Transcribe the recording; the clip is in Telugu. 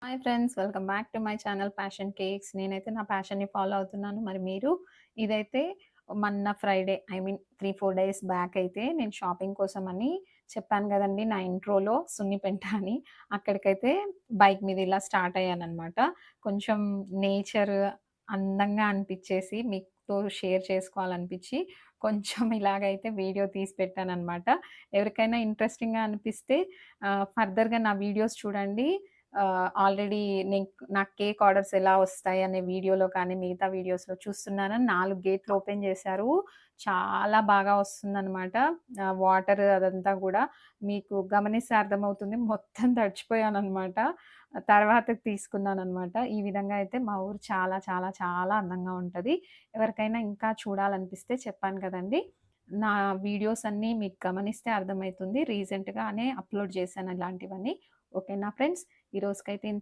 Hi friends, welcome back to my channel passion cakes. నేనైతే నా ప్యాషన్‌ని ఫాలో అవుతున్నాను. మరి మీరు? ఇదైతే మొన్న Friday I mean 3, 4 days back అయితే నేను షాపింగ్ కోసమని చెప్పాను గదండీ నా ఇంట్రోలో సున్నిపెంట అని. అక్కడికైతే బైక్ మీద ఇలా స్టార్ట్ అయ్యాననమాట. కొంచెం నేచర్ అందంగా అనిపిచ్చేసి మీతో షేర్ చేసుకోవాలనిపిచ్చి కొంచెం ఇలాగైతే వీడియో తీసి పెట్టాననమాట. ఎవరికైనా ఇంట్రెస్టింగ్‌గా అనిపిస్తే ఫర్దర్‌గా నా వీడియోస్ చూడండి. ఆల్రెడీ నాకు కేక్ ఆర్డర్స్ ఎలా వస్తాయి అనే వీడియోలో కానీ, మిగతా వీడియోస్‌లో చూస్తున్నానని 4 గేట్లు ఓపెన్ చేశారు. చాలా బాగా వస్తుందనమాట. వాటర్ అదంతా గూడా మీకు గమనిస్తే అర్థమవుతుంది. మొత్తం తడిచిపోయాననమాట. తర్వాతకి తీసుకున్నాననమాట. ఈ విధంగా అయితే మా ఊరు చాలా చాలా చాలా అందంగా ఉంటది. ఎవరికైనా ఇంకా చూడాలనిపిస్తే చెప్పాను కదండీ! నా వీడియోస్ అన్నీ మీకు గమనిస్తే అర్థమైతుంది. రీసెంట్‌గానే అప్‌లోడ్ చేశాను ఇలాంటివన్నీ. ఓకేనా ఫ్రెండ్స్? ఈ రోజుకైతే ఇంతే.